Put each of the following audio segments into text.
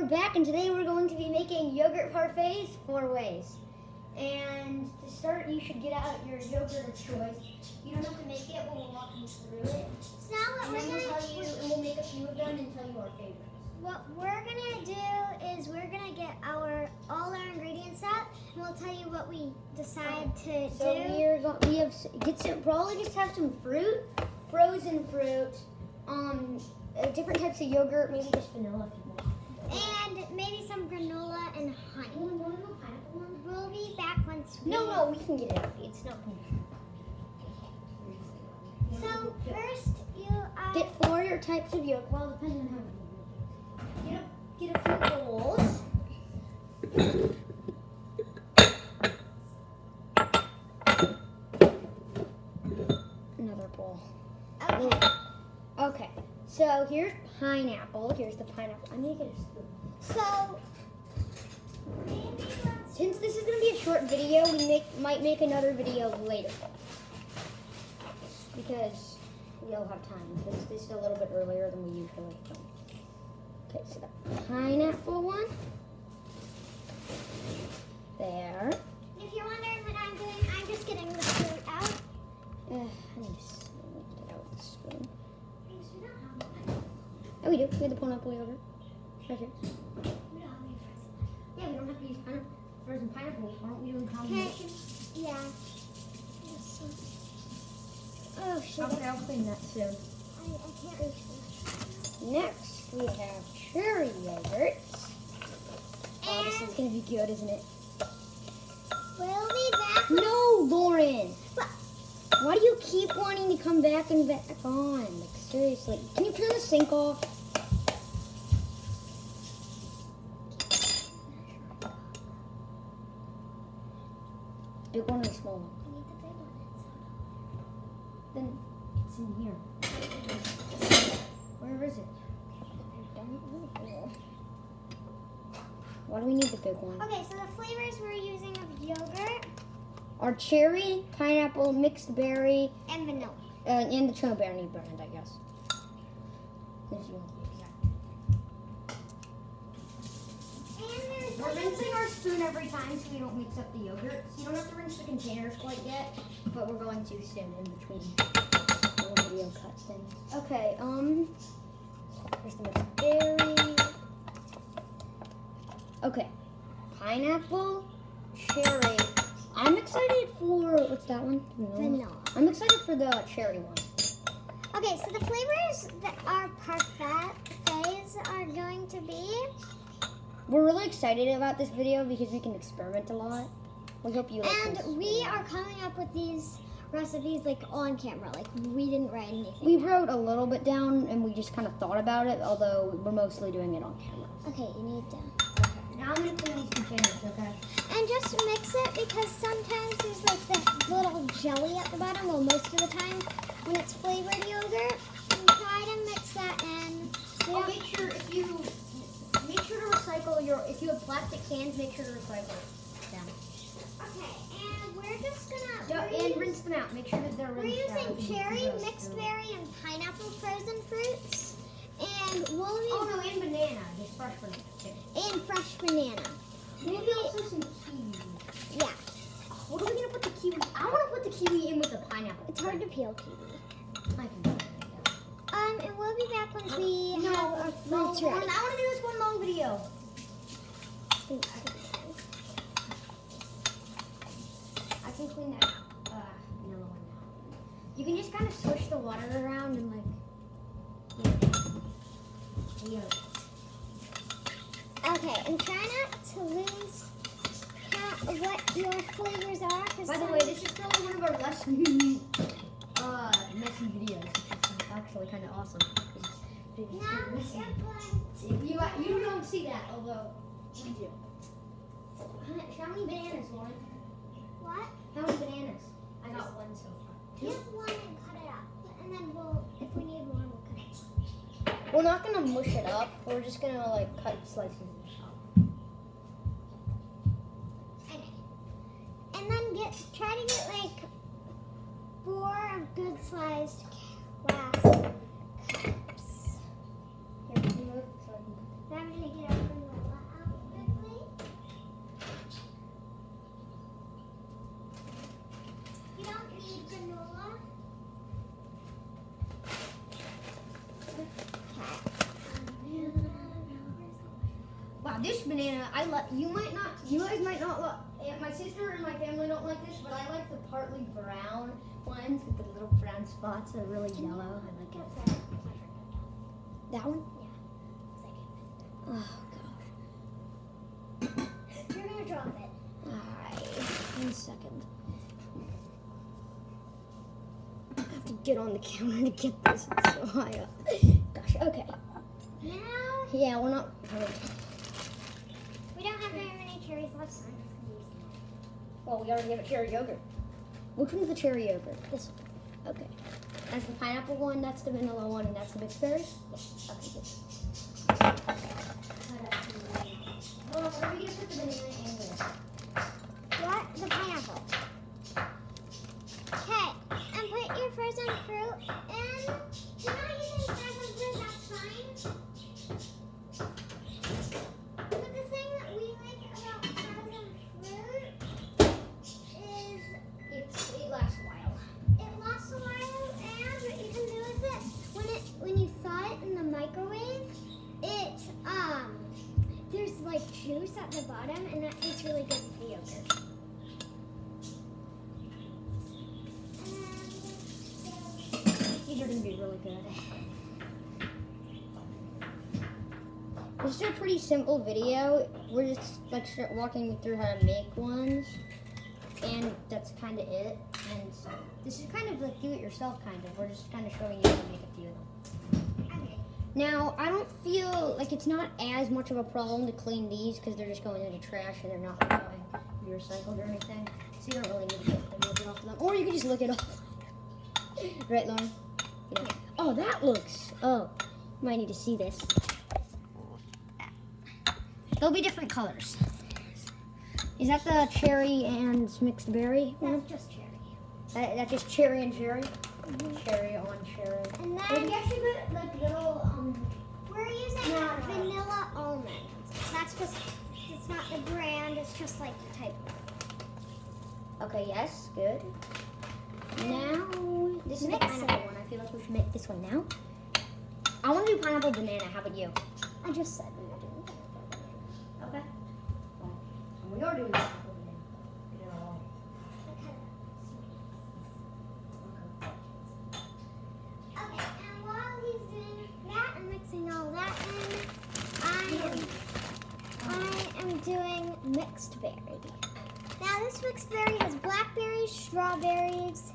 we're back, and today we're going to be making yogurt parfaits 4 ways. And to start, you should get out your yogurt of choice. You don't have to make it, but we'll walk you through it. So now what And then we'll tell you, and we'll make a few of them and tell you our favorites. What we're gonna do is we're gonna get all our ingredients out, and we'll tell you what we decide to So do. we have probably just have some fruit, frozen fruit, different types of yogurt, maybe just vanilla if you want. And maybe some granola and honey. Want to go pineapple one? We'll be back once we... No, we can get it out. It's not going to. So first you... Get 4 types of yogurt. Well, depending on how many. Get a few bowls. Another bowl. Okay. Okay. So here's pineapple. Here's the pineapple. I'm gonna get a spoon. So... Since this is gonna be a short video, we might make another video later because we'll have time. Because this is a little bit earlier than we usually film. Okay, so the pineapple one. There. If you're wondering what I'm doing, I'm just getting the fruit out. I need to get out with the spoon. Because we don't have one. Oh, we do. We have the pineapple yogurt right here. We don't have any frozen. Yeah, we don't have to use frozen pineapple. Aren't we doing Okay. combination? Yeah. Oh shit. Okay, I'll clean that soon. I can't reach this. Next, we have cherry yogurt. Oh, this is gonna be good, isn't it? We'll be back. No, Lauren. What? Why do you keep wanting to come back and back on? Like, seriously. Can you turn the sink off? Big one or small one? I need the big one. Then it's in here. Where is it? Why do we need the big one? Okay, so the flavors we're using of yogurt Our cherry, pineapple, mixed berry, and vanilla. and the chillberry brand, I guess. If you want to be exact. And there's We're rinsing our spoon every time so we don't mix up the yogurt. So you don't have to rinse the containers quite yet, but we're going to soon in between little video cut things. Okay, here's the mixed berry. Okay, pineapple, cherry. I'm excited for, what's that one? Vanilla. I'm excited for the cherry one. Okay, so the flavors that our parfaits are going to be. We're really excited about this video because we can experiment a lot. We hope you like this. And we are coming up with these recipes like on camera. Like we didn't write anything. We wrote a little bit down and we just kind of thought about it, although we're mostly doing it on camera. Okay, you need to. Now I'm going to clean these containers, okay? And just mix it because sometimes there's like that little jelly at the bottom. Well, most of the time when it's flavored yogurt, and try to mix that in. Oh, make sure to recycle if you have plastic cans, make sure to recycle them. Okay, and we're just gonna. And rinse them out. Make sure that they're We're rinsed out. using cherry, mixed berry, and pineapple frozen fruits. And we'll be. Oh, no, and banana. Just fresh banana, too. And fresh banana. Maybe also some kiwi. Yeah. What are we going to put the kiwi? I want to put the kiwi in with the pineapple. It's hard to peel kiwi. I can do it. And we'll be back once we have our No, fruits I want ready. to do this one long video. I can clean that vanilla one now. You can just kind of swish the water around and yeah. Okay, and try not to lose count of what your flavors are. By the way, this is probably one of our less messy videos, which is actually kind of awesome. You don't see that, although we do. How many bananas, Lauren? What? How many bananas? I got one so far. Get one and cut it up. And then if we need more, we'll cut it. We're not gonna mush it up. We're just gonna like cut slices up. Okay. And then try to get like 4 good sized glass cups. Here, can you move so I can Then I'm gonna get everyone. Wow, this banana, you guys might not my sister and my family don't like this, but I like the partly brown ones with the little brown spots that are really yellow. I like it. That one? Yeah. Oh, God. You're gonna drop it. Alright, 1 second. I have to get on the camera to get this. It's so high up. Gosh, okay. Now, Yeah, we're not. we don't have very many cherries left, so I'm just gonna use them. Well, we already have a cherry yogurt. Which one's the cherry yogurt? This one. Okay. That's the pineapple one, that's the vanilla one, and that's the mixed berries? Yes. Okay, good. Well, what are we going to put the banana in there? What? The pineapple. Okay, and put your frozen fruit in. If you're not using frozen fruit, that's fine. But the thing that we like about frozen fruit is It lasts a while. it lasts a while, and what you can do with it, when you thaw it in the microwave, there's like juice at the bottom, and that tastes really good with the yogurt. These are going to be really good. This is a pretty simple video. We're just like walking you through how to make ones. And that's kind of it. And this is kind of like do-it-yourself kind of. We're just kind of showing you how to make a few of them. Okay. Now, I don't feel like it's not as much of a problem to clean these because they're just going into trash and they're not going to be recycled or anything. So you don't really need to get the yogurt off of them. Or you can just lick it off. Right, Lauren? Yeah. Oh, that looks. Oh, you might need to see this. They'll be different colors. Is that the cherry and mixed berry one? That's just cherry. That's just cherry and cherry? Cherry on cherry. And But then you actually put like little, we're using vanilla almonds. That's just, it's not the brand, it's just like the type. Okay, yes, good. Now, this is the Mix pineapple it. one. I feel like we should make this one now. I want to do pineapple banana. How about you? I just said we were doing pineapple banana. Okay. Well, we are doing pineapple banana. Get it all. Okay, and while he's doing that and mixing all that in, I am doing mixed berry. Now this mixed berry has blackberries, strawberries,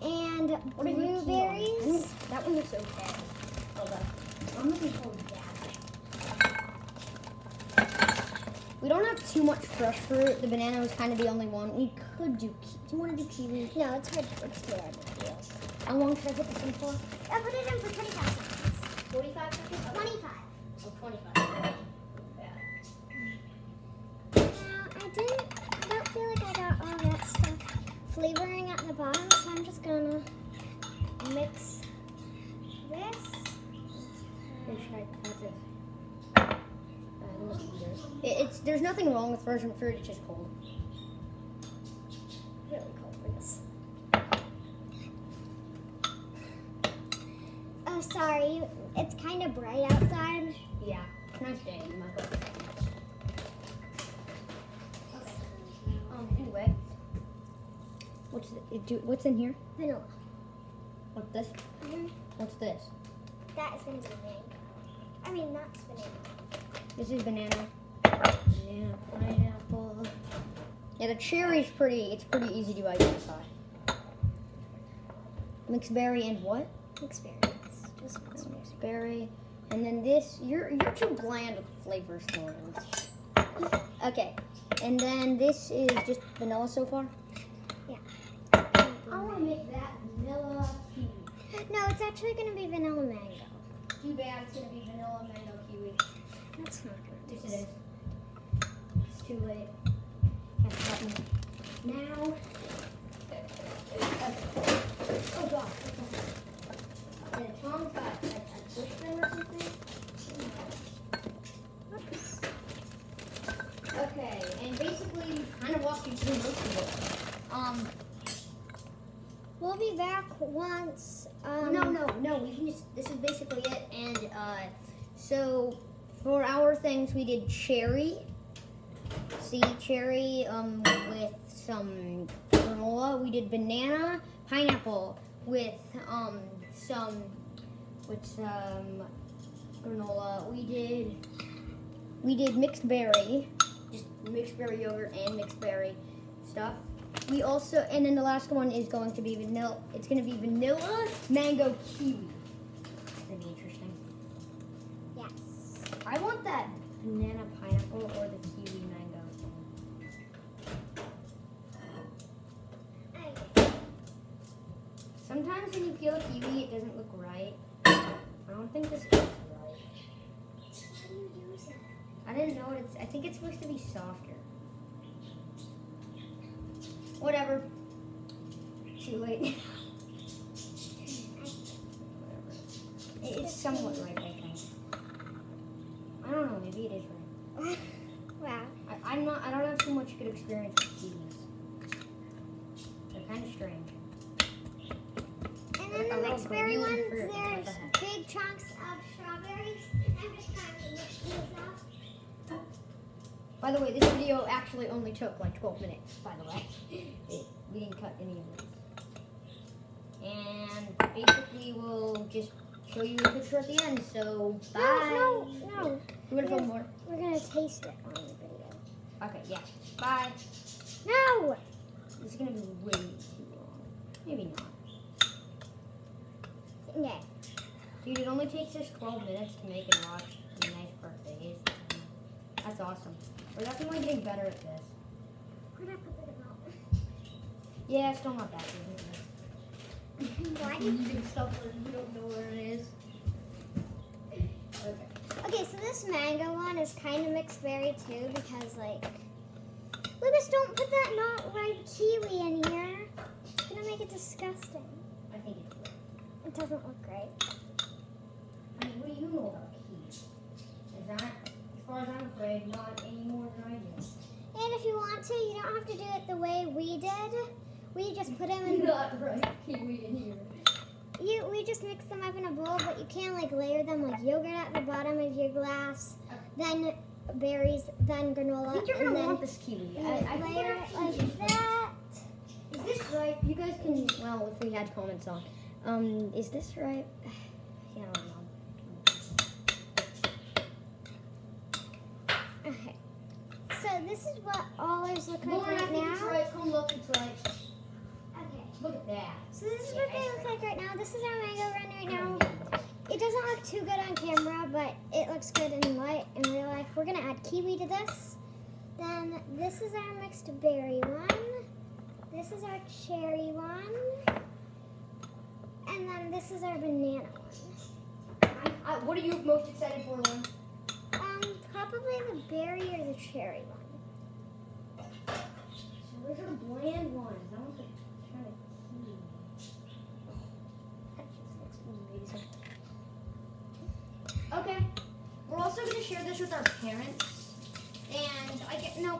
and What are you looking on? blueberries. That one looks okay. Hold on. I'm looking for that. We don't have too much fresh fruit. The banana was kind of the only one. We could do. Do you want to do kiwi? No, it's hard. It's too hard to do. How long should I put this in for? I put it in for 25 seconds. 45 seconds? 25. Oh, 25. Yeah. Now, I don't feel like I got all that stuff flavoring at the bottom, so I'm just gonna mix this. Maybe should I cut this? There's nothing wrong with frozen fruit. It's just cold. Really cold for this. Oh, sorry. It's kind of bright outside. Yeah. Nice day, Michael. Okay. Anyway, what's in here? Vanilla. What's this? Mhm. What's this? That is going to be mango. I mean, that's banana. This is banana. Banana, pineapple. Yeah, the cherry's it's pretty easy to identify. Mixed berry and what? Mixed berry. It's just mixed berry. Mixed berry. And then this, you're too bland with flavors, Lauren. Okay. And then this is just vanilla so far? Yeah. I want to make that vanilla kiwi. No, it's actually going to be vanilla mango. Too bad it's going to be vanilla mango kiwi. That's not good. Yes, it is. It's too late. Have to button. Now. Oh, God. And Tom's got a push pen or something. Oops. Okay, and basically, kind of walked you through most of it. We'll be back once. No. We can just. This is basically it, and so For our things, we did cherry. See, cherry with some granola. We did banana, pineapple with some granola. We did mixed berry, just mixed berry yogurt and mixed berry stuff. We also, and then the last one is going to be vanilla. It's going to be vanilla mango kiwi. It's going to be interesting. Yes. I want that banana pineapple or the kiwi mango. Sometimes when you peel a kiwi, it doesn't look right. I don't think this looks right. How do you use it? I didn't know what I think it's supposed to be softer. Whatever. Too late. Whatever. It's somewhat right, I think. I don't know. Maybe it is right. Wow. I don't have too much good experience with kiwis. They're kind of strange. And then the mixed berry ones, there's big chunks of strawberries. I'm just trying to mix these up. By the way, this video actually only took like 12 minutes, by the way. We didn't cut any of this. And basically, we'll just show you the picture at the end, so bye. No. You want to film more? We're going to taste it on the video. Okay, yeah. Bye. No! This is going to be way too long. Maybe not. Okay. Dude, it only takes us 12 minutes to make and watch a nice parfaits. That's awesome. We're definitely getting better at this. Where did I put the milk? Yeah, still not that good. Why? Eating stuff where you don't know where it is. Okay. Okay, so this mango one is kind of mixed berry too because, like, Lucas, don't put that not ripe kiwi in here. It's gonna make it disgusting. I think it's good. It doesn't look great. I mean, what do you know about kiwi? Is that, as far as I'm afraid, not any more than I do. And if you want to, you don't have to do it the way we did. We just put them in. Not right kiwi in here. We just mix them up in a bowl, but you can like layer them like yogurt at the bottom of your glass, then berries, then granola, I think you're and gonna then want this kiwi. I think layer it it actually like is. that. Is this right? You guys can, well, if we had comments on. Is this right? Yeah, I don't know. Okay. So this is what ours look like Lauren, I right think it's now. right. Come look, it's right. Okay. Look at that. So this is Yeah, what they it's look right. like right now. This is our mango run right now. It doesn't look too good on camera, but it looks good in real life. We're gonna add kiwi to this. Then this is our mixed berry one. This is our cherry one. And then this is our banana one. What are you most excited for, Lauren? Probably the berry or the cherry one. So those are the bland ones. I want the kind of kiwi. That just looks amazing. Okay, we're also gonna share this with our parents, and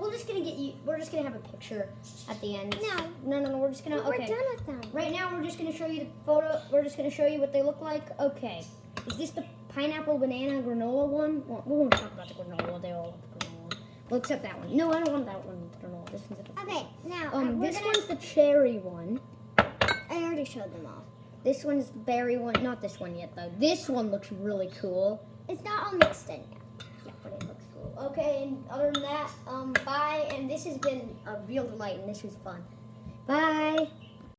we're just gonna have a picture at the end. No, we're just gonna. We're Okay. done with them. Right now, we're just gonna show you the photo. We're just gonna show you what they look like. Okay, is this the pineapple, banana, granola one? Well, we won't talk about the granola. They all love the granola. Well, except that one. No, I don't want that one with granola. This one's the Okay, now this one's the cherry one. I already showed them all. This one's the berry one. Not this one yet, though. This one looks really cool. It's not all mixed in yet. Yeah, but it looks cool. Okay, and other than that, bye. And this has been a real delight, and this was fun. Bye.